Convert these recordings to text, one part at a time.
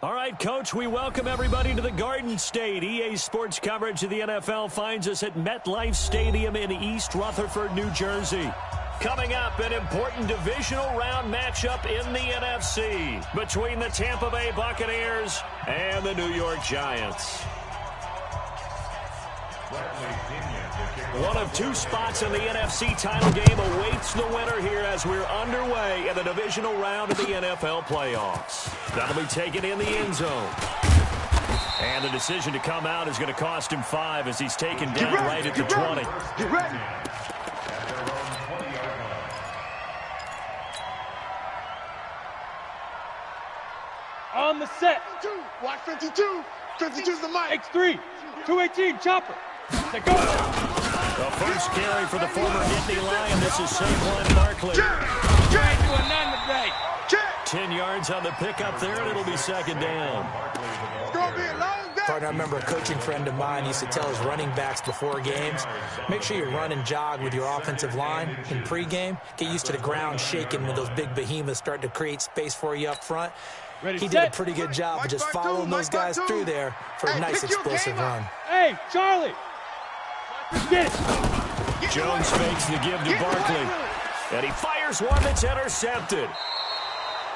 All right, Coach, we welcome everybody to the Garden State. EA Sports coverage of the NFL finds us at MetLife Stadium in East Rutherford, New Jersey. Coming up, an important divisional round matchup in the NFC between the Tampa Bay Buccaneers and the New York Giants. One of two spots in the NFC title game awaits the winner here as we're underway in the divisional round of the NFL playoffs. That'll be taken in the end zone. And the decision to come out is going to cost him 5 as he's taken down right at the 20. Get ready. On the set. Watch 52. 52's the mic. X3. 218. Chopper. Let go. The first carry for the former Nittany Lion. This is Saquon Barkley. You ain't doing nothing today. 10 yards on the pickup there, and it'll be second down. It's going to be a long day. Partner, I remember a coaching friend of mine used to tell his running backs before games, make sure you run and jog with your offensive line in pregame. Get used to the ground shaking when those big behemoths start to create space for you up front. He did a pretty good job of just following those guys through there for a nice explosive run. Hey, Charlie. Get it. Jones fakes the give to Barkley. And he fires one that's intercepted.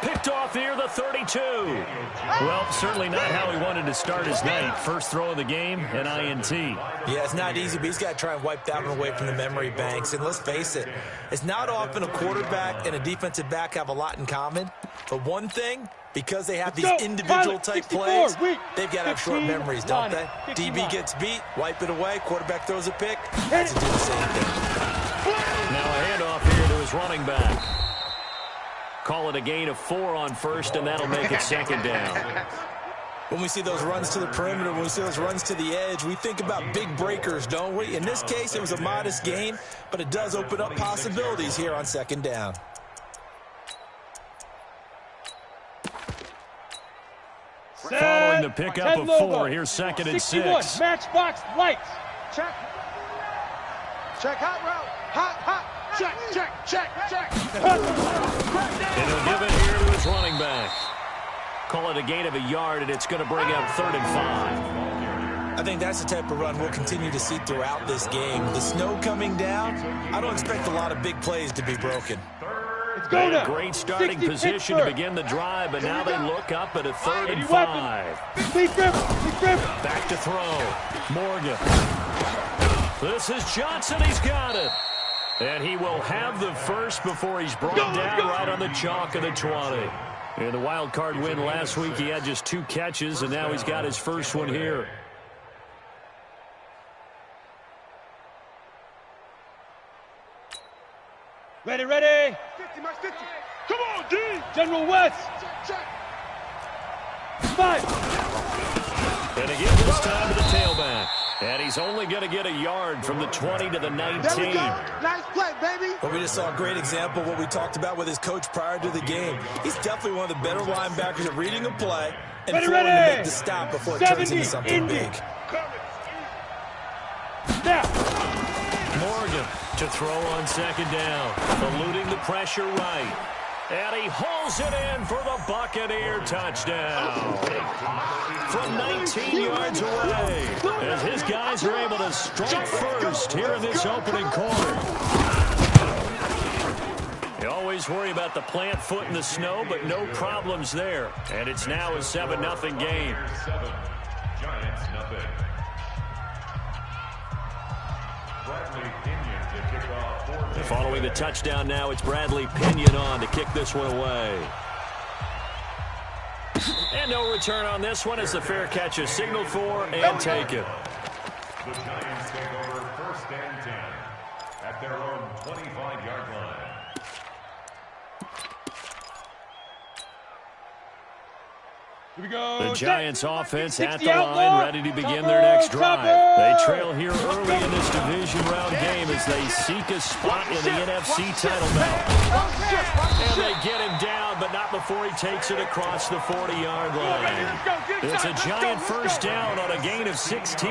Picked off near the 32. Well, certainly not how he wanted to start his night. First throw of the game, an INT. Yeah, it's not easy, but he's got to try and wipe that one away from the memory banks. And let's face it, it's not often a quarterback and a defensive back have a lot in common. But one thing, because they have these individual type plays, they've got to have short memories, don't they? DB gets beat, wipe it away, quarterback throws a pick, has to do the same thing. Now a handoff here to his running back. Call it a gain of 4 on first, and that'll make it second down. When we see those runs to the perimeter, when we see those runs to the edge, we think about big breakers, don't we? In this case, it was a modest gain, but it does open up possibilities here on second down. Following the pickup of 4, here's second and 6. Matchbox lights. Check. Check hot route. Hot. Check. And he'll give it here to his running back. Call it a gain of a yard, and it's going to bring up 3rd and 5. I think that's the type of run we'll continue to see throughout this game. The snow coming down, I don't expect a lot of big plays to be broken. They had a great starting position to begin the drive, but now they look up at a 3rd and 5. Back to throw. Morgan. This is Johnson. He's got it. And he will have the first before he's brought down right on the chalk of the 20. In the wild card win last week, he had just 2 catches, and now he's got his first one here. Ready. 50, Max 50. Come on, D. General West. Check. 5. And again, this time to the tailback. And he's only going to get a yard from the 20 to the 19. There we go. Nice play, baby. Well, we just saw a great example of what we talked about with his coach prior to the game. He's definitely one of the better linebackers at reading a play and throwing to make the stop before it turns into something big. Now. Morgan to throw on second down. Eluding the pressure right. And he hauls it in for the Buccaneer touchdown. From 19 yards away, as his guys are able to strike first here in this opening quarter. You always worry about the plant foot in the snow, but no problems there. And it's now a 7-0 game. Giants nothing. Following the touchdown now, it's Bradley Pinion on to kick this one away. And no return on this one as the fair catch is signaled for and taken. The Giants take over 1st and 10 at their own 25-yard line. Here we go. The Giants offense at the line, ready to begin their next drive. They trail here early in this division round game as they seek a spot in the NFC title battle. And they get him down, but not before he takes it across the 40-yard line. It's a Giant first down on a gain of 16.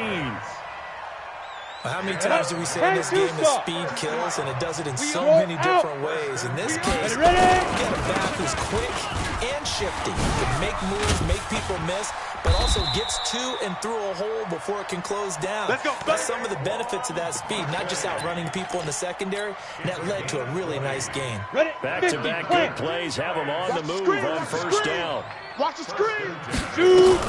How many times do we say in this game that speed kills, and it does it in so many different ways? In this case, you got a back who's quick, and shifty. He can make moves, make people miss, but also gets to and through a hole before it can close down. Let's go. That's some of the benefits of that speed, not just outrunning people in the secondary, and that led to a really nice gain. Back-to-back good plays have him on the move on first down. Watch the screen. Shoot.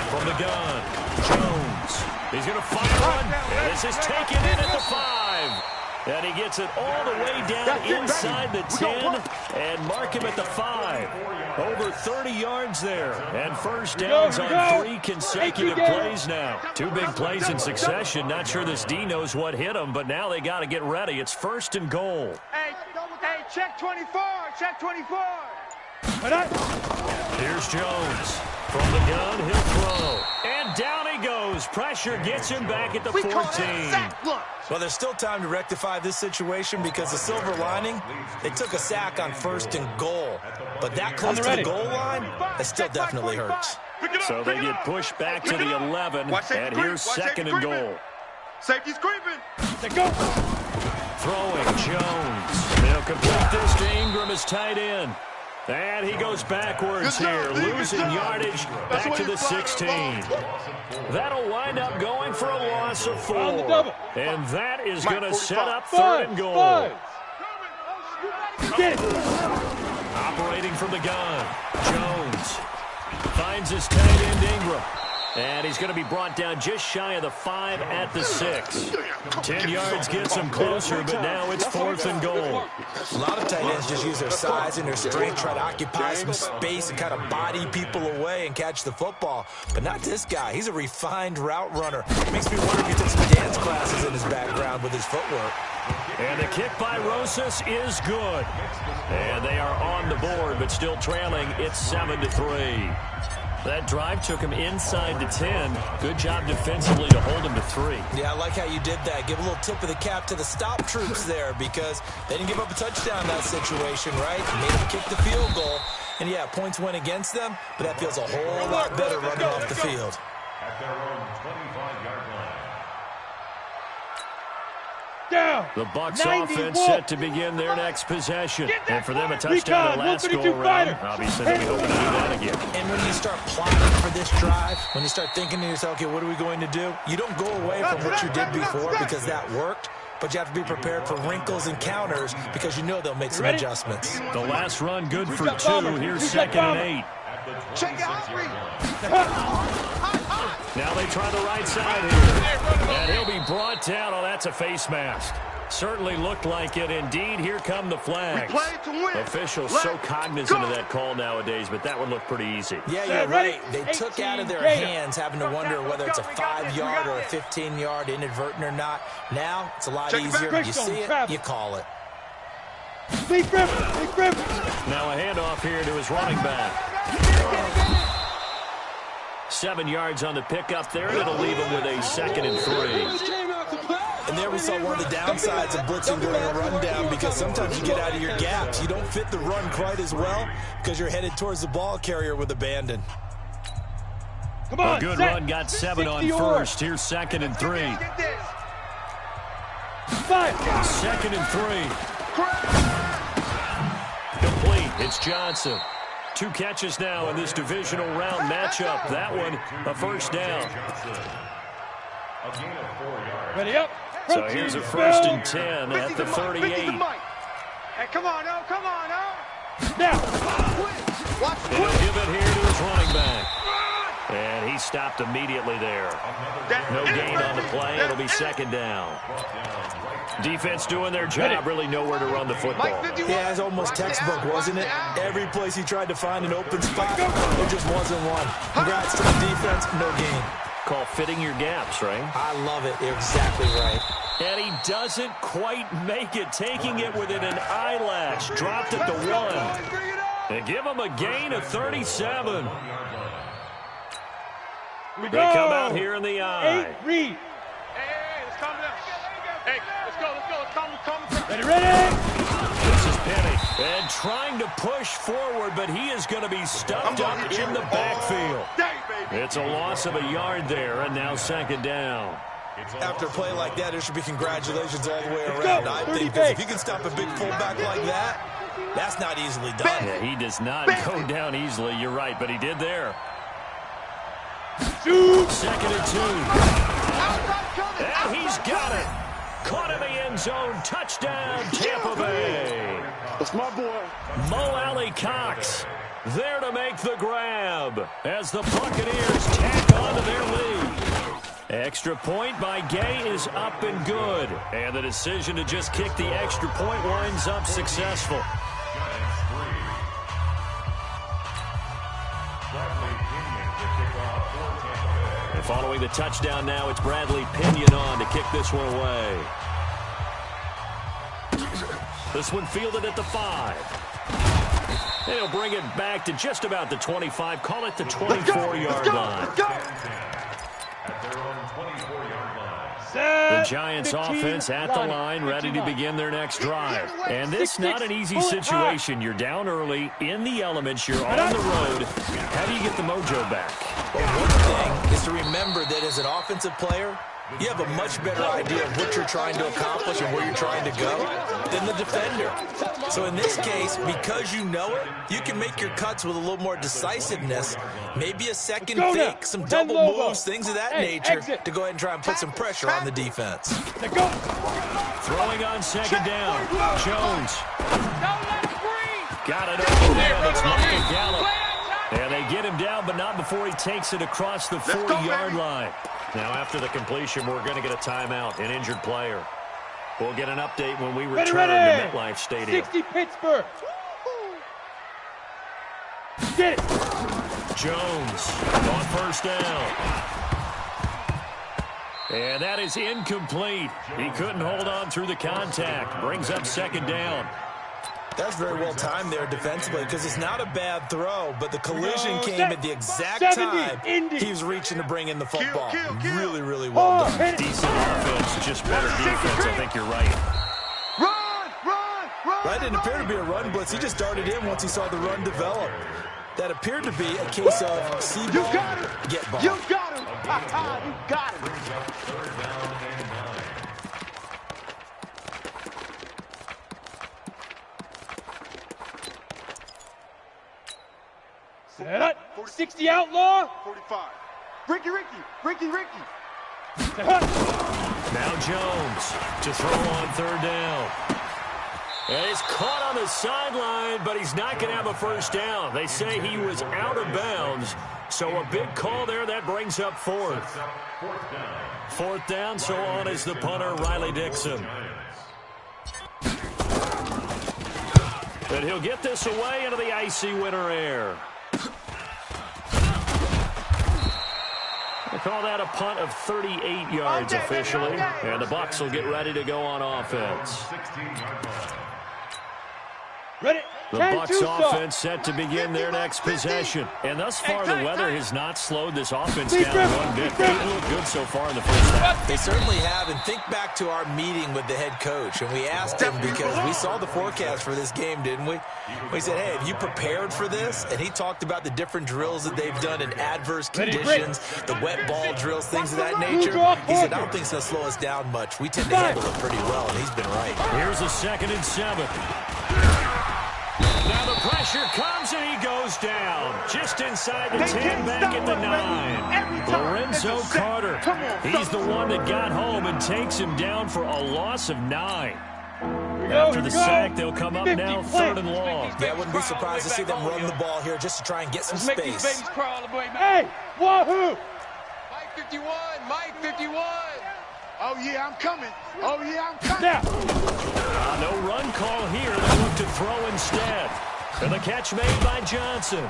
From the gun, Jones. He's going to fire one, and this is taken in at the 5. And he gets it all the way down inside the 10 and mark him at the 5. Over 30 yards there. And first downs on 3 consecutive plays now. 2 big plays in succession. Not sure this D knows what hit him, but now they got to get ready. It's 1st and goal. Hey, check 24. Check 24. Here's Jones. From the gun, he'll throw. And down he goes. Pressure gets him back at the 14. Well, there's still time to rectify this situation because the silver lining, they took a sack on 1st and goal. But that close to the goal line, that still definitely hurts. So they get pushed back to the 11, and here's 2nd and goal. Safety's creeping. Let's go. Throwing Jones. They'll complete this to Ingram as tight end. And he goes backwards here, losing yardage back to the 16. That'll wind up going for a loss of 4. And that is going to set up 3rd and goal. Operating from the gun, Jones finds his tight end Ingram. And he's going to be brought down just shy of the 5 at the 6. 10 yards gets him closer, but now it's 4th and goal. A lot of tight ends just use their size and their strength, try to occupy some space and kind of body people away and catch the football. But not this guy. He's a refined route runner. Makes me wonder if he took some dance classes in his background with his footwork. And the kick by Rosas is good. And they are on the board, but still trailing. It's 7-3. That drive took him inside the 10. Good job defensively to hold him to 3. Yeah, I like how you did that. Give a little tip of the cap to the stop troops there because they didn't give up a touchdown in that situation, right? Made them kick the field goal. And, yeah, points went against them, but that feels a whole lot better running off the field. At their own 25-yard line. Down. The Bucs offense set to begin their next possession. And for them, a touchdown the last go-around. Obviously, they'll be hoping to do that again. And when you start plotting for this drive, when you start thinking to yourself, okay, what are we going to do? You don't go away from what you did before because that worked. But you have to be prepared for wrinkles and counters because you know they'll make some adjustments. The last run good for 2. Here's 2nd and 8. Check out. Now they try the right side here. And he'll be brought down. Oh, that's a face mask. Certainly looked like it. Indeed, here come the flags. Officials so cognizant of that call nowadays, but that would look pretty easy. Yeah, you're right. They took out of their hands having to wonder whether it's a 5-yard or a 15-yard inadvertent or not. Now, it's a lot easier. You see it, you call it. Big grip. Now a handoff here to his running back. 7 yards on the pickup there. It'll leave him with a 2nd and 3. And there we saw one of the downsides of blitzing during a rundown because sometimes you get out of your gaps. You don't fit the run quite as well because you're headed towards the ball carrier with abandon. Come on, a good run got 7 on 1st. Here's 2nd and 3. 2nd and 3. Complete. It's Johnson. 2 catches now in this divisional round matchup. That one, a first down. Ready up. So here's a 1st and 10 at the 38. Hey, come on, now. Now. Watch And he'll give it here to his running back. And he stopped immediately there. No gain on the play. It'll be 2nd down. Defense doing their job, really nowhere to run the football. Yeah, it's almost textbook, wasn't it? Every place he tried to find an open spot, there just wasn't one. Congrats to the defense, no gain. Call fitting your gaps, right? I love it. You're exactly right. And he doesn't quite make it, taking it within an eyelash. Dropped at the 1. And give him a gain of 37. They come out here in the eye. 8, read. Hey, let's calm down. Hey, let's go. Let's calm. Ready. This is Penny. And trying to push forward, but he is going to be stuffed up in the backfield. It's a loss of a yard there, and now 2nd down. After a play like that, there should be congratulations all the way around, I think, because if you can stop a big fullback like that, That's not easily done. Yeah, he does not go down easily. You're right, but he did there. Shoot. 2nd and 2. And he's got it. Caught in the end zone. Touchdown, Tampa Bay. That's my boy. Mo Alley Cox there to make the grab as the Buccaneers tack on to their lead. Extra point by Gay is up and good. And the decision to just kick the extra point winds up successful. And following the touchdown now, it's Bradley Pinion on to kick this one away. This one fielded at the 5. They'll bring it back to just about the 25. Call it the 24-yard line. The Giants offense at the line, ready to begin their next drive. And this not an easy situation. You're down early, in the elements, you're on the road. How do you get the mojo back? Well, one thing is to remember that as an offensive player, you have a much better idea of what you're trying to accomplish and where you're trying to go than the defender. So in this case, because you know it, you can make your cuts with a little more decisiveness, maybe a second fake, some double moves, things of that nature, to go ahead and try and put some pressure on the defense. Throwing on 2nd down. Jones. Got it over there. It's Michael Gallup. And they get him down, but not before he takes it across the 40-yard line. Now, after the completion, we're going to get a timeout, an injured player. We'll get an update when we return to MetLife Stadium. 60 Pittsburgh. Get it. Jones on 1st down. And that is incomplete. He couldn't hold on through the contact. Brings up 2nd down. That's very well timed there defensively because it's not a bad throw, but the collision came at the exact time he was reaching to bring in the football. Really, really well done. Decent offense, just better defense. I think you're right. That didn't appear to be a run blitz. He just darted in once he saw the run develop. That appered to be a case of see ball, get ball. You got him. You got him. Set up. 60 outlaw. 45. Ricky. Now Jones to throw on 3rd down. And he's caught on the sideline, but he's not going to have a 1st down. They say he was out of bounds. So a big call there. That brings up 4th. 4th down, so on is the punter, Riley Dixon. And he'll get this away into the icy winter air. They call that a punt of 38 yards officially. And the Bucs will get ready to go on offense. Ready. The Bucs offense set to begin their next possession. And thus far, the weather has not slowed this offense down one bit. They look good so far in the first half. They certainly have. And think back to our meeting with the head coach. And we asked him because we saw the forecast for this game, didn't we? We said, hey, have you prepared for this? And he talked about the different drills that they've done in adverse conditions, the wet ball drills, things of that nature. He said, I don't think it's going to slow us down much. We tend to handle it pretty well, and he's been right. Here's a 2nd and 7. Now the pressure comes and he goes down. Just inside the 10, back at the 9. Lorenzo Carter. He's the one that got home and takes him down for a loss of 9. After the sack, they'll come up now 3rd and long. Yeah, I wouldn't be surprised to see them run the ball here just to try and get some space. Make these babies crawl all the way back. Hey, wahoo! Mike 51. Oh, yeah, I'm coming. Now. No run call here. They look to throw instead. And the catch made by Johnson.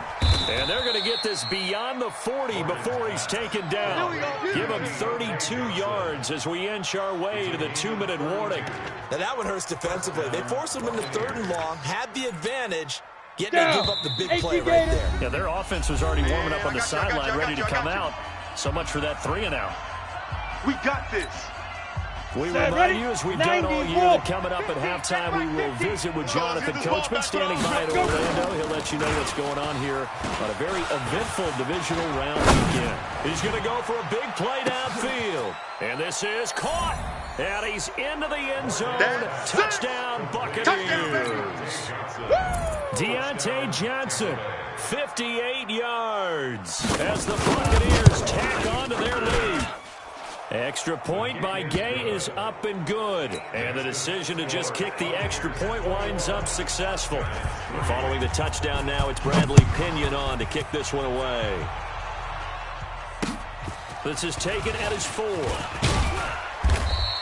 And they're going to get this beyond the 40 before he's taken down. Give him 32 yards as we inch our way to the 2-minute warning. Now that one hurts defensively. They force him into 3rd and long, had the advantage, yet they give up the big play right there. Yeah, their offense was already warming up on the sideline, ready to come out. So much for that 3-and-out. We got this. We remind you, as we've done all year, that coming up at halftime, we will visit with Jonathan Coachman standing by at Orlando. He'll let you know what's going on here on a very eventful divisional round weekend. He's going to go for a big play downfield. field. And this is caught. And he's into the end zone. Touchdown, Buccaneers. Deontay Johnson, 58 yards as the Buccaneers tack on to their lead. Extra point by Gay is up and good. And the decision to just kick the extra point winds up successful. Following the touchdown now, it's Bradley Pinion on to kick this one away. This is taken at his 4.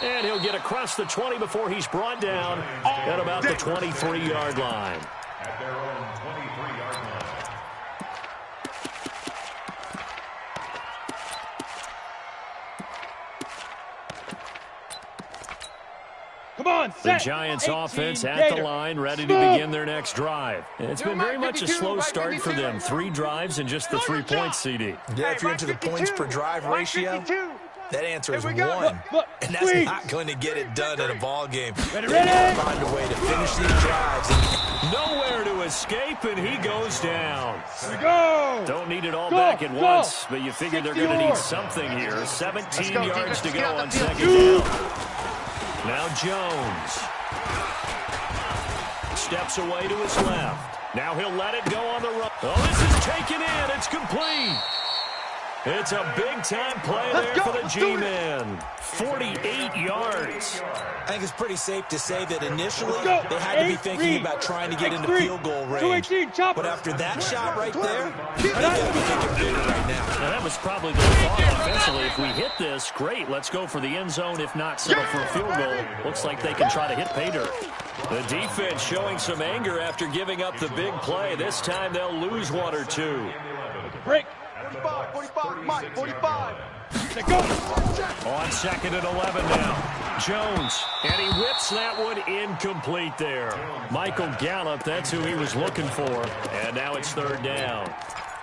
And he'll get across the 20 before he's brought down at about the 23-yard line. At their own 23-yard line. Come on, The Giants offense at the line, ready to begin their next drive. And it's been very much a slow start for them. 3 drives and just the 3 points, CD. Yeah, if you're into the points per drive ratio, that answer is 1. And that's not going to get it done in a ball game. Ready. Find a way to finish these drives. Nowhere to escape, and he goes down. Here we go. Don't need it all back at once, but you figure they're going to need something here. 17 yards to go on second down. Now Jones steps away to his left. Now he'll let it go on the run. Oh, this is taken in. It's complete. It's a big-time play there for the G-men. 48 yards. I think it's pretty safe to say that initially they had to be thinking about trying to get into field goal range. But after that shot right there, they got to be thinking bigger right now. Now, that was probably their thought offensively. If we hit this, great. Let's go for the end zone. If not, settle for a field goal. Looks like they can try to hit pay dirt. The defense showing some anger after giving up the big play. This time they'll lose 1 or 2. Break. 45, Mike, 45. Go. On second and 11 now. Jones, and he whips that one incomplete there. Michael Gallup, that's who he was looking for. And now it's 3rd down.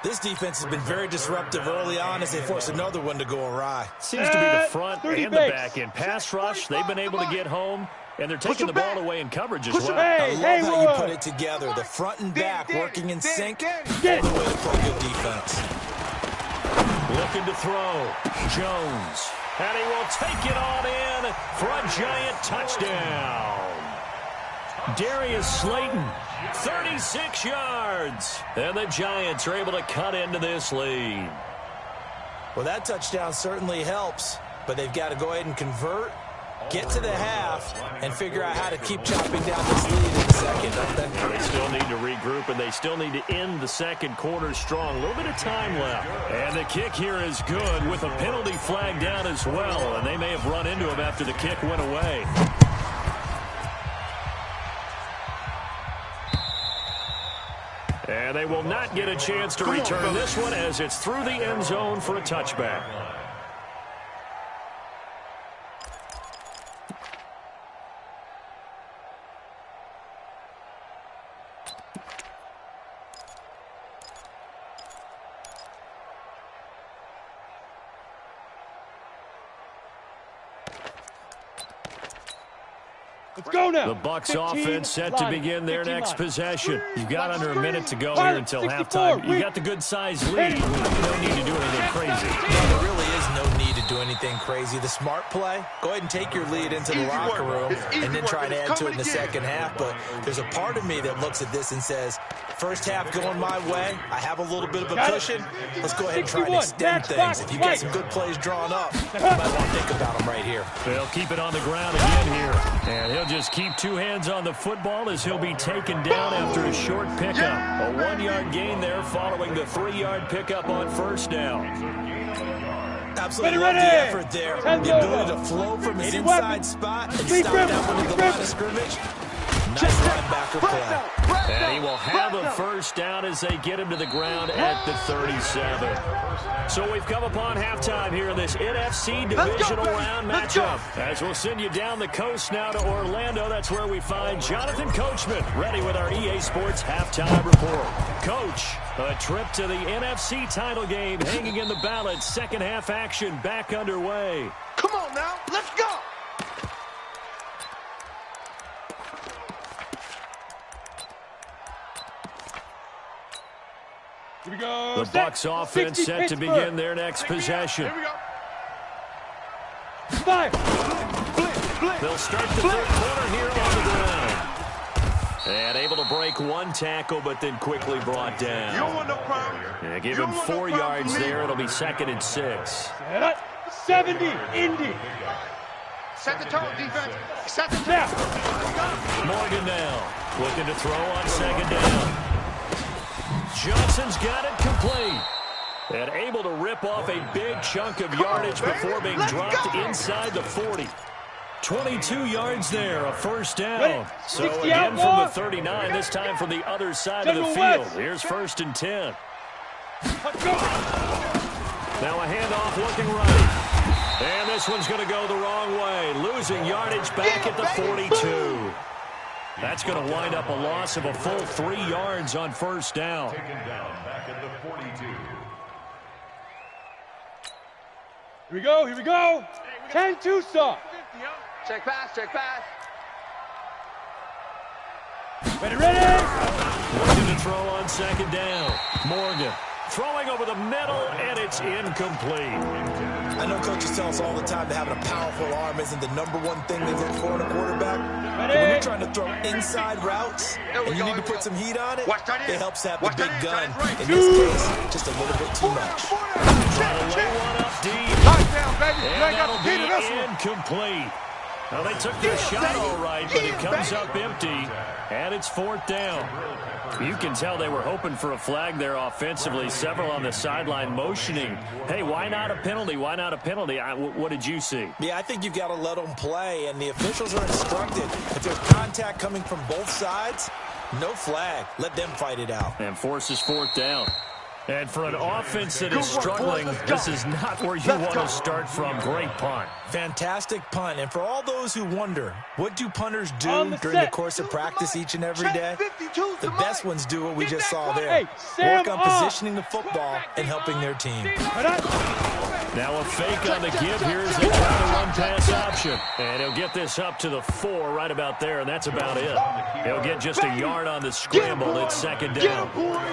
This defense has been very disruptive early on as they force another one to go awry. Seems to be the front and the back end. Pass rush, they've been able to get home, and they're taking the ball away in coverage as well. I love how you put it together. The front and back working in sync. All the way to play good defense. Looking to throw. Jones. And he will take it on in for a giant touchdown. Darius Slayton, 36 yards. And the Giants are able to cut into this lead. Well, that touchdown certainly helps, but they've got to go ahead and convert, get to the half, and figure out how to keep chopping down this lead in the second, don't they? They still need to regroup, and they still need to end the second quarter strong. A little bit of time left. And the kick here is good with a penalty flag down as well, and they may have run into him after the kick went away. And they will not get a chance to return this one as it's through the end zone for a touchback. Let's go now. The Bucs offense set to begin their next possession. You've got under a minute to go here until halftime. You got the good-sized lead. You don't need to do anything crazy. There really is no need to do anything crazy. The smart play, go ahead and take your lead into the locker room and then try to add to it in the second half. But there's a part of me that looks at this and says, first half going my way, I have a little bit of a cushion. Let's go ahead and try and extend things. If you get some good plays drawn up, you might want to think about them right here. They'll keep it on the ground again here. And he'll just keep 2 hands on the football as he'll be taken down after a short pickup. A 1-yard gain there following the 3-yard pickup on first down. Absolutely love the effort there. The ability to flow from his inside spot and stop that one at the line of scrimmage. Nice linebacker play. And he will have a first down as they get him to the ground at the 37. So we've come upon halftime here in this NFC divisional round matchup. As we'll send you down the coast now to Orlando. That's where we find Jonathan Coachman ready with our EA Sports halftime report. Coach, a trip to the NFC title game hanging in the balance. Second half action back underway. Come on now, let's go. Here we go. The Bucs offense set to begin their next possession. Here we go. Fire. They'll start the third quarter here on the ground. And able to break one tackle, but then quickly brought down. You don't want no problem. Yeah, give him 4 yards there. It'll be 2nd and 6. 70, Indy. Set the tone, defense. Set the Now. Morgan now looking to throw on 2nd down. Johnson's got it complete. And able to rip off a big chunk of yardage before being dropped inside the 40. 22 yards there, a first down. So again from the 39, this time from the other side of the field. Here's 1st and 10. Now a handoff looking right. And this one's going to go the wrong way. Losing yardage back at the 42. That's going to wind up a loss of a full 3 yards on 1st down. Taken down back at the 42. Here we go, here we go. 10-2 stop. Check pass, check pass. Ready, ready. Looking to throw on 2nd down. Morgan throwing over the middle, and it's incomplete. I know coaches tell us all the time that having a powerful arm isn't the #1 thing they look for in a quarterback. But when you're trying to throw inside routes and you need to put some heat on it, it helps to have the big gun. In this case, just a little bit too much. Trying to lay one up deep. Down, baby. You And ain't got that'll the key to this be one. incomplete. Well, they took their shot all right, but it comes up empty, and it's 4th down. You can tell they were hoping for a flag there offensively. Several on the sideline motioning. Hey, why not a penalty? Why not a penalty? What did you see? Yeah, I think you've got to let them play, and the officials are instructed. If there's contact coming from both sides, no flag. Let them fight it out. And forces 4th down. And for an offense that is struggling, this is not where you want to start from. Great punt. Fantastic punt. And for all those who wonder, what do punters do during the course of practice each and every day? The best ones do what we just saw there. Work on positioning the football and helping their team. Now a fake on the give here as they try the run-pass option. And he'll get this up to the 4 right about there, and that's about it. He'll get just a yard on the scramble. It's 2nd down.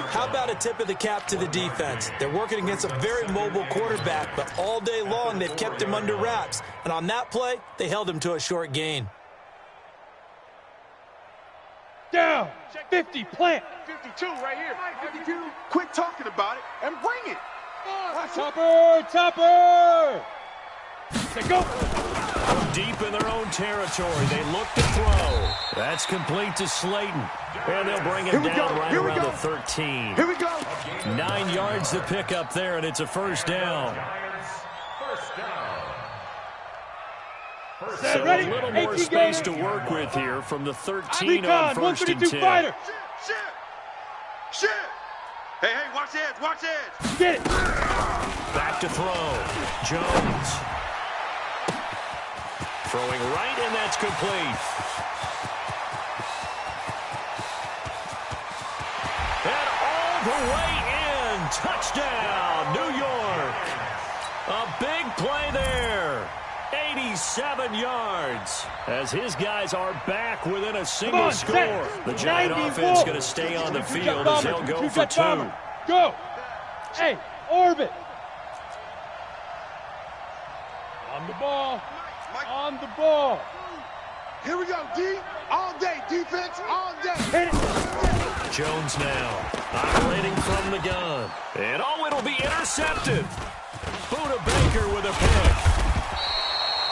How about a tip of the cap to the defense? They're working against a very mobile quarterback, but all day long they've kept him under wraps. And on that play, they held him to a short gain. Down. 50, plant. 52 right here. 52. Quit talking about it and bring it. Topper, topper. Say go. Deep in their own territory, they look to throw. That's complete to Slayton. And they'll bring it down right around the 13. Here we go. 9 yards to pick up there, and it's a 1st down. First down. So ready? a little more 18 space game. to work with here from the 13 Recon, on 1st and 152 10. fighter. Shit. Shit. Hey, watch this, watch this. Get it. Back to throw. Jones. Throwing right, and that's complete. And all the way in. Touchdown, New York. A big play there. 87 yards as his guys are back within a single score. The Giant offense going to stay on the field as they'll go for 2. Go. Hey, orbit. On the ball. On the ball. Here we go, D. All day, defense, all day. Hit it. Jones now operating from the gun. And it'll be intercepted. Buda Baker with a pick.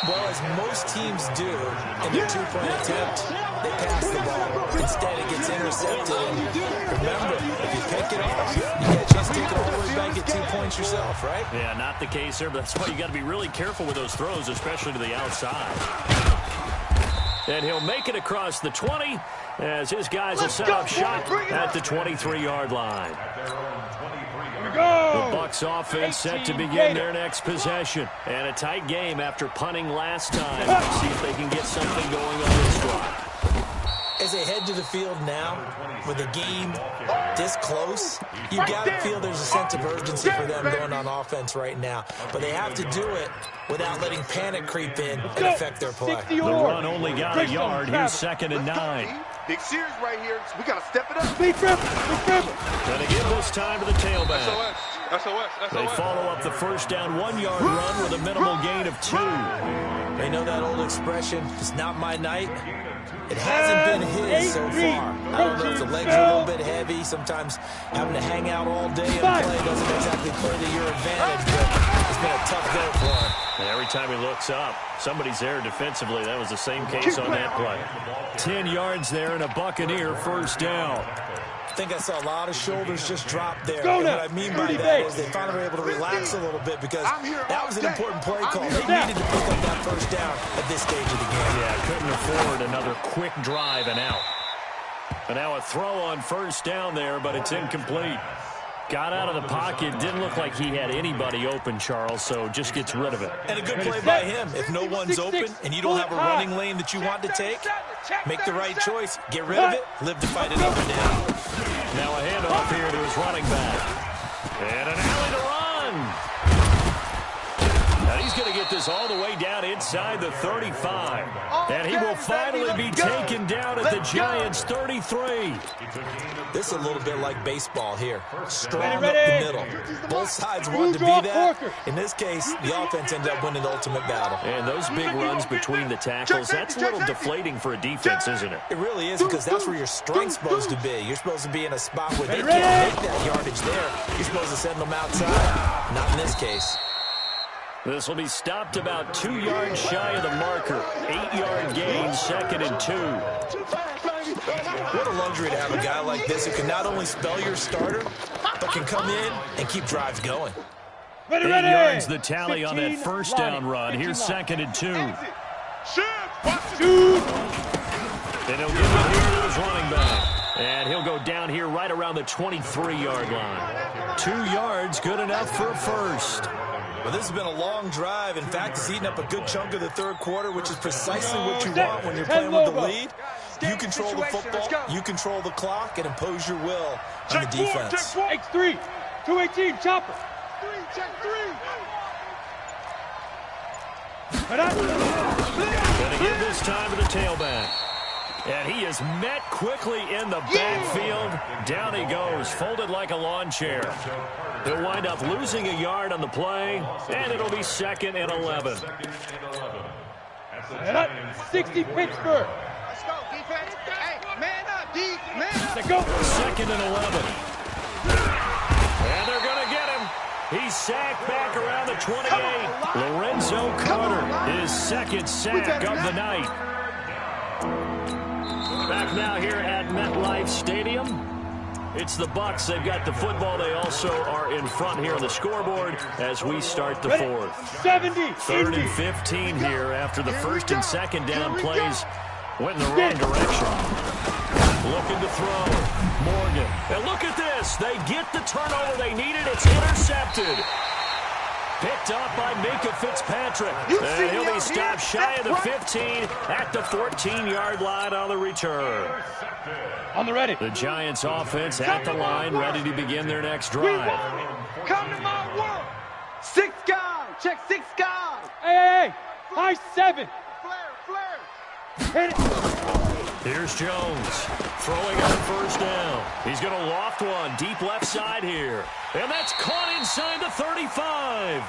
Well, as most teams do in their 2-point attempt, they pass the ball. Instead, it gets intercepted. And remember, if you pick it off, you get a chance to take it all the way back at 2 points yourself, right? Yeah, not the case there, but that's why you got to be really careful with those throws, especially to the outside. And he'll make it across the 20 as his guys will set up shop at the 23-yard line. The Bucs offense set to begin their next possession. And a tight game after punting last time. See if they can get something going on this drive. As they head to the field now, with the game this close, you've got to feel there's a sense of urgency for them going on offense right now. But they have to do it without letting panic creep in and affect their play. The run only got a yard. Here's 2nd and 9. Big Sears right here. We got to step it up. Big grip. Big grip. Going to give this time to the tailback. They follow up the first down 1-yard run with a minimal gain of 2. They know that old expression, it's not my night. It hasn't been his so far. I don't know if the legs are a little bit heavy. Sometimes having to hang out all day and play doesn't exactly play to your advantage, but it's been a tough go for him. And every time he looks up, somebody's there defensively. That was the same case on that play. 10 yards there and a Buccaneer first down. I think I saw a lot of shoulders just drop there. And what I mean by that is they finally were able to relax a little bit because that was an important play call. They needed to pick up that first down at this stage of the game. Yeah, couldn't afford another quick drive and out. And now a throw on first down there, but it's incomplete. Got out of the pocket. Didn't look like he had anybody open, Charles, so just gets rid of it. And a good play by him. If no one's open and you don't have a running lane that you want to take, make the right choice. Get rid of it. Live to fight another down. Now a handoff here to his running back. And an alley to run. And he's going to get this all the way down inside the 35. And he will finally be taken down at the Giants' 33. This is a little bit like baseball here. Strong up the middle. Both sides want to be that. In this case, the offense ended up winning the ultimate battle. And those big runs between the tackles, that's a little deflating for a defense, isn't it? It really is, because that's where your strength's supposed to be. You're supposed to be in a spot where they can't make that yardage there. You're supposed to send them outside. Not in this case. This will be stopped about 2 yards shy of the marker. 8-yard gain, 2nd and 2. What a luxury to have a guy like this who can not only spell your starter, but can come in and keep drives going. 8 yards the tally on that first down run. Here's 2nd and 2. And he'll give it here to his running back. And he'll go down here right around the 23-yard line. 2 yards, good enough for a first. Well, this has been a long drive. In fact, it's eaten up a good chunk of the third quarter, which is precisely what you want when you're playing with the lead. You control the football, you control the clock, and impose your will on the defense. X3, 218, chopper. Check 3. Going to give this time to the tailback. And he is met quickly in the backfield. Down he goes, folded like a lawn chair. He'll wind up losing a yard on the play, and it'll be 2nd and 11. 60 Pittsburgh. Let's go, defense. Hey, man up, D. Man up. Let's go. 2nd and 11. And they're going to get him. He's sacked back around the 28. Lorenzo Carter, his 2nd sack of the night. Back now here at MetLife Stadium. It's the Bucs. They've got the football. They also are in front here on the scoreboard as we start the fourth. 3rd and 15 here after the first and second down plays went in the wrong direction. Looking to throw. Morgan. And look at this. They get the turnover they needed. It's intercepted. Picked up by Minka Fitzpatrick. And he'll be stopped shy of the 15 at the 14-yard line on the return. On the ready. The Giants offense at the line, ready to begin their next drive. Come to my world. 6 guys. Check 6 guys. Hey. High 7. Flare. Hit it. Here's Jones throwing on first down. He's going to loft one deep left side here. And that's caught inside the 35.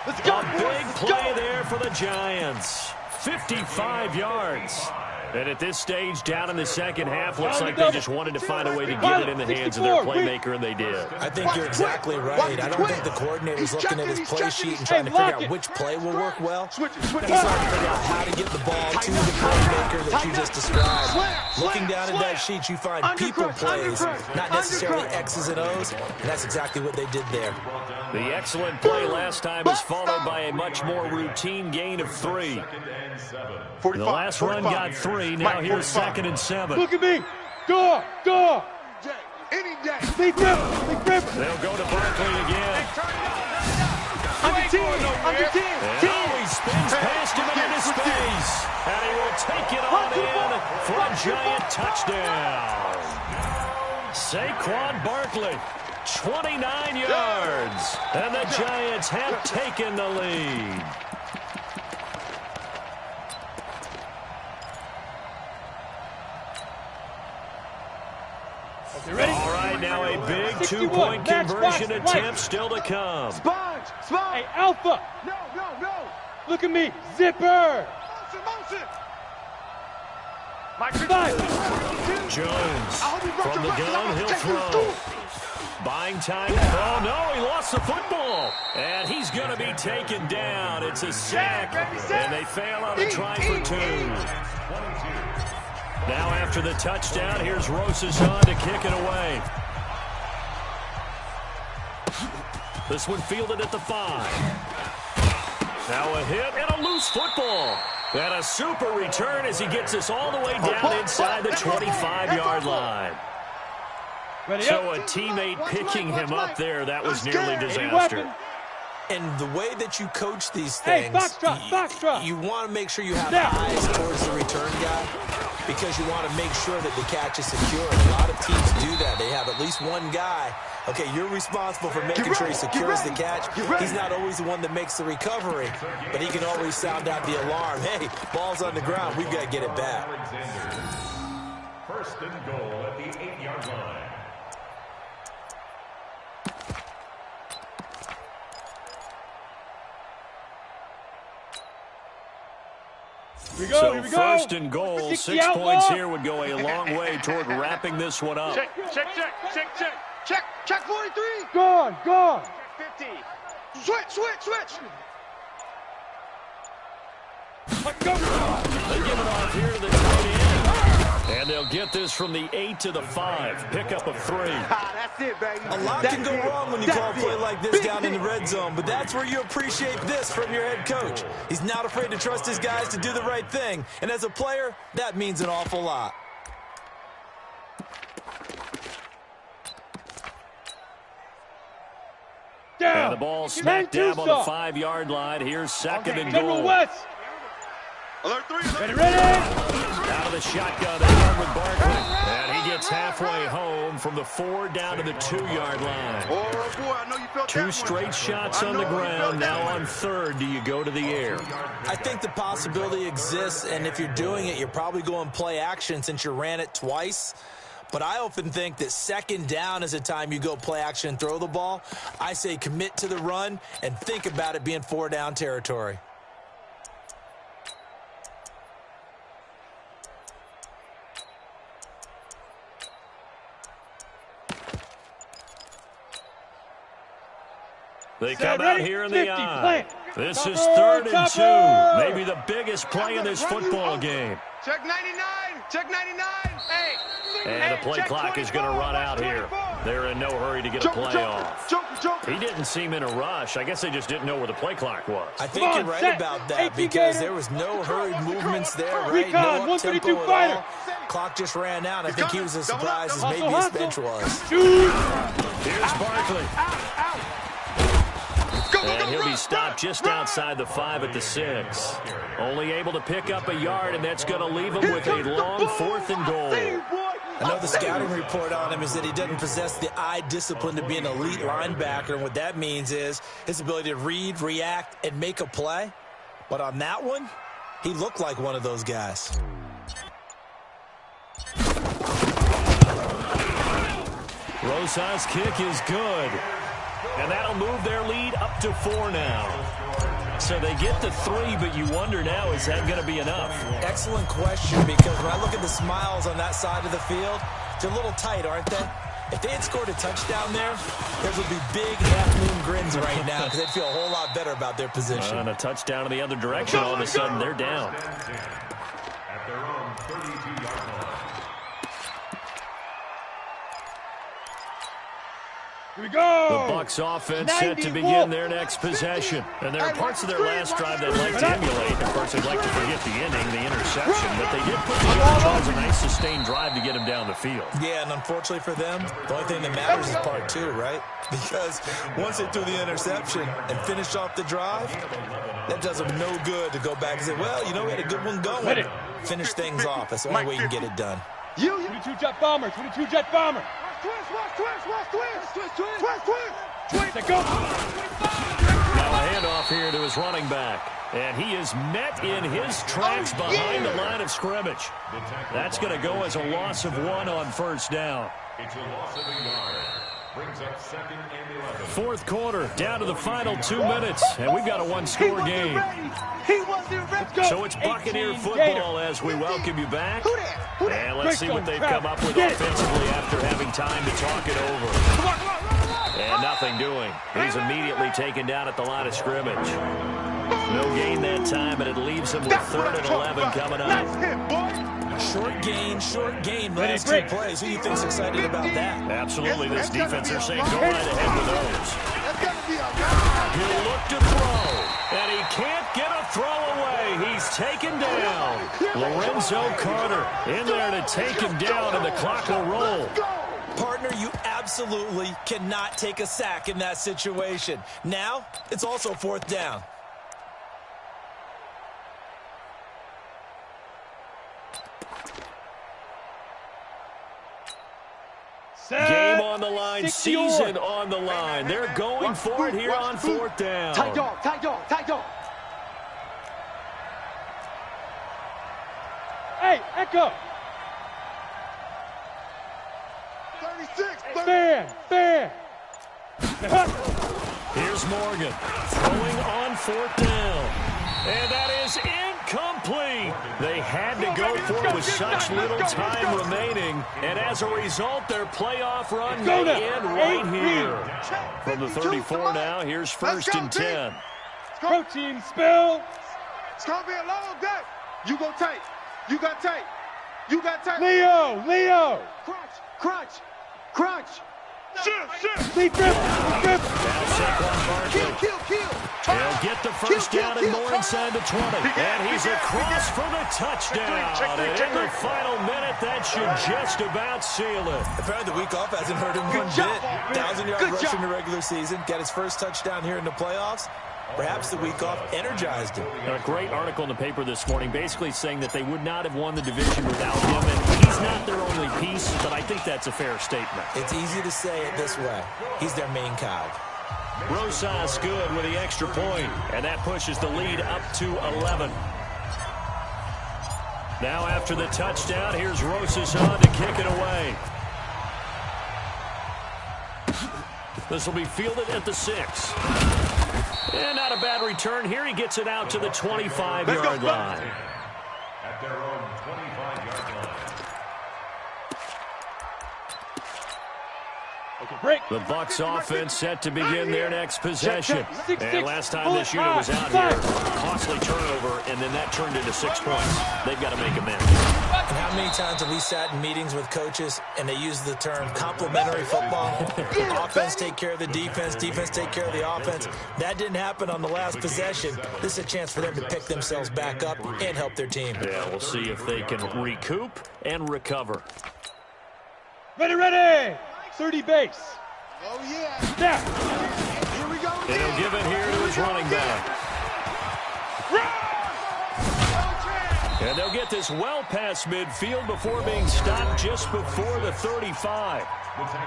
Let's go. A big play there for the Giants. 55 yards. And at this stage, down in the second half, looks like they just wanted to find a way to get it in the hands of their playmaker, and they did. I think you're exactly right. I don't think the coordinator's looking at his play sheet and trying to figure out which play will work well. He's trying to figure out how to get the ball to the playmaker that you just described. Looking down at that sheet, you find people plays, not necessarily X's and O's, and that's exactly what they did there. The excellent play last time is followed by a much more routine gain of 3. The last run got 3. Now here's 2nd and 7. Look at me. Go. Any day. Big rip. They'll go to Barkley again. Under 10. And he spins past him into space. And he will take it on in for a giant touchdown. Saquon Barkley, 29 yards. And the Giants have taken the lead. Ready? All right, now a big two-point conversion attempt still to come. Sponge! Hey, Alpha! No! Look at me! Zipper! Motion! Jones from the gun, he'll throw. Buying time. Oh, no, he lost the football. And he's going to be taken down. It's a sack, and they fail on the try for 2. Now after the touchdown, here's Rosazon to kick it away. This one fielded at the 5. Now a hit and a loose football. And a super return as he gets us all the way down inside the 25-yard line. So a teammate picking him up there, that was nearly disaster. And the way that you coach these things, you want to make sure you have eyes towards the return guy because you want to make sure that the catch is secure. And a lot of teams do that. They have at least one guy. Okay, you're responsible for making sure he secures the catch. He's not always the one that makes the recovery, but he can always sound out the alarm. Hey, ball's on the ground. We've got to get it back. First and goal at the 8-yard line. Here we go. First and goal, 6 points here would go a long way toward wrapping this one up. Check 43. Gone. 50. They Switch. give it off here to the tight end. And they'll get this from the 8 to the 5. Pickup of 3. That's it, baby. A lot can go wrong when you call a play like this down in the red zone, but that's where you appreciate this from your head coach. He's not afraid to trust his guys to do the right thing, and as a player, that means an awful lot. And the ball smacked down on the 5-yard line. Here's second and goal. West. Alert 3. Ready. Out of the shotgun again with Barkley. And he gets halfway home from the 4 down to the 2-yard line. Oh, boy, I know you felt 2 straight shots on the ground. Now on 3rd, do you go to the air? I think the possibility exists, and if you're doing it, you're probably going play action since you ran it twice. But I often think that 2nd down is a time you go play action and throw the ball. I say commit to the run and think about it being 4-down territory. They come out here in the eye. This is 3rd and 2. Maybe the biggest play in this football game. Check 99. Hey. And the play clock is going to run out here. They're in no hurry to get a play off. He didn't seem in a rush. I guess they just didn't know where the play clock was. I think you're right about that because there was no hurried movements there, right? No up-tempo at all. Clock just ran out. I think he was as surprised as maybe his bench was. Here's Barkley. And he'll be stopped just outside the 5 at the 6. Only able to pick up a yard, and that's going to leave him with a long 4th and goal. I know the scouting report on him is that he doesn't possess the eye discipline to be an elite linebacker, and what that means is his ability to read, react, and make a play. But on that one, he looked like one of those guys. Rosa's kick is good. And that'll move their lead up to 4 now. So they get to 3, but you wonder now, is that going to be enough? Excellent question, because when I look at the smiles on that side of the field, they're a little tight, aren't they? If they had scored a touchdown there would be big half-moon grins right now because they'd feel a whole lot better about their position. And a touchdown in the other direction, all of a sudden they're down. At their own 32-yard line. Here we go. The Bucs offense set to begin their next possession. And there are parts of their last drive they'd like to emulate. Of course, they'd like to forget the ending, the interception. But they did put together a nice sustained drive to get him down the field. Yeah, and unfortunately for them, the only thing that matters is part 2, right? Because once they threw the interception and finished off the drive, that does them no good to go back and say, well, you know, we had a good one going. Finish things off. That's the only way you can get it done. 22 jet bomber, 22 jet bomber. Let go. Now a handoff here to his running back. And he is met in his tracks behind the line of scrimmage. That's going to go as a loss of 1 on 1st down. It's a loss of a yard. Brings up second and 11. Fourth quarter, down to the final 2 minutes, and we've got a one-score game. So it's Buccaneer football as we welcome you back. And let's see what they've come up with offensively after having time to talk it over. And nothing doing. He's immediately taken down at the line of scrimmage. No gain that time, and it leaves him with 3rd and 11 coming up. Short gain, last 2 plays. Who do you think's excited about that? Absolutely, this defense are saying go right ahead with those. He'll look to throw, and he can't get a throw away. He's taken down. Lorenzo Carter in there to take him down, and the clock will roll. Partner, you absolutely cannot take a sack in that situation. Now, it's also 4th down. Game on the line, season on the line. They're going for it here on 4th down. Tight dog, tight dog, tight dog. Hey, Echo. 36. Fan. Here's Morgan throwing on 4th down. And that is incomplete. They had to go for it with such little time remaining. And as a result, their playoff run may end right here. From the 34 now, here's 1st and 10. Protein spill. It's going to be a long day. You go tight. You got tight. You got tight. Leo. Crunch. Shit. Lead grip. Now Saquon Barkley. Kill. He'll get the 1st down and more inside the 20. And he's across for the touchdown. And in the final minute, that should just about seal it. Apparently the week off hasn't hurt him one bit. 1,000-yard rush in the regular season. Got his first touchdown here in the playoffs. Perhaps the week off energized him. A great article in the paper this morning basically saying that they would not have won the division without him. And he's not their only piece, but I think that's a fair statement. It's easy to say it this way. He's their main cog. Rosas good with the extra point, and that pushes the lead up to 11. Now after the touchdown, here's Rosas on to kick it away. This will be fielded at the 6. And not a bad return here. He gets it out to the 25-yard line. At their own 25-yard line. The Bucs offense set to begin their next possession. And last time this unit was out here, a costly turnover, and then that turned into 6 points. They've got to make amends. And how many times have we sat in meetings with coaches and they use the term complementary football? Offense take care of the defense take care of the offense. That didn't happen on the last possession. This is a chance for them to pick themselves back up and help their team. Yeah, we'll see if they can recoup and recover. Ready. 30 base. Oh, yeah. Snap. Here we go. And he'll give it here to his running back. And they'll get this well past midfield before being stopped just before the 35.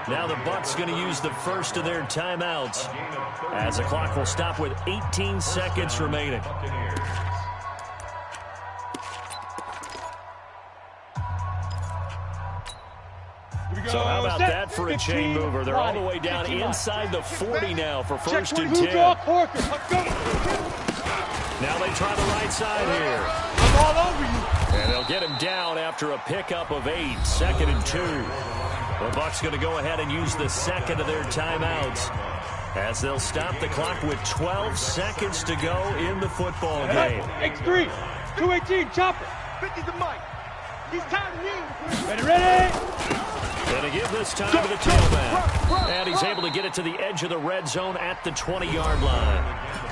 Now the Bucs going to use the first of their timeouts as the clock will stop with 18 seconds remaining. So how about that for a chain mover? They're all the way down inside the 40 now for 1st and 10. Now they try the right side here. I'm all over you. And they'll get him down after a pickup of 8. 2nd and 2. The Bucs going to go ahead and use the second of their timeouts as they'll stop the clock with 12 seconds to go in the football game. X3, 218, chopper. 50's the mic. He's tired of you. Ready. Going to give this time to the tailback. And he's able to get it to the edge of the red zone at the 20-yard line.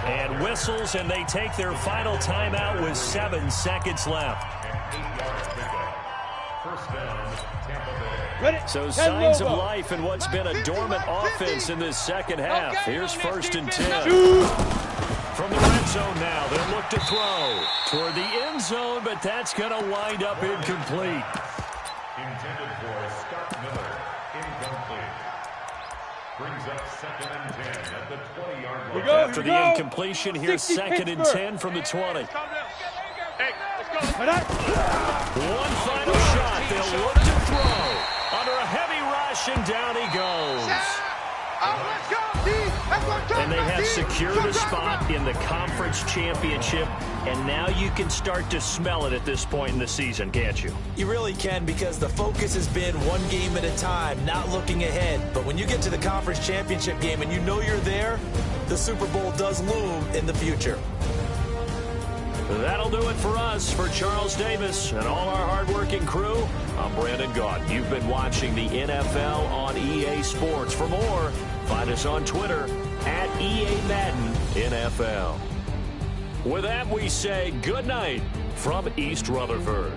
And whistles, and they take their final timeout with 7 seconds left. So signs of life in what's been a dormant offense in this second half. Here's 1st and 10. From the red zone now, they'll look to throw toward the end zone, but that's going to wind up incomplete. Intended for Scott Miller. Incomplete. Brings up 2nd and 10 at the 20-yard line. After the incompletion, here's 2nd and 10 from the 20. Hey, let's go. One final shot. They'll look to throw. Under a heavy rush, and down he goes. let's go, D. That's what I'm talking And they about, have D. secured a spot in the conference championship, and now you can start to smell it at this point in the season, can't you? You really can, because the focus has been one game at a time, not looking ahead. But when you get to the conference championship game and you know you're there, the Super Bowl does loom in the future. That'll do it for us. For Charles Davis and all our hardworking crew, I'm Brandon Gaudin. You've been watching the NFL on EA Sports. For more, find us on Twitter at EA Madden NFL. With that, we say good night from East Rutherford.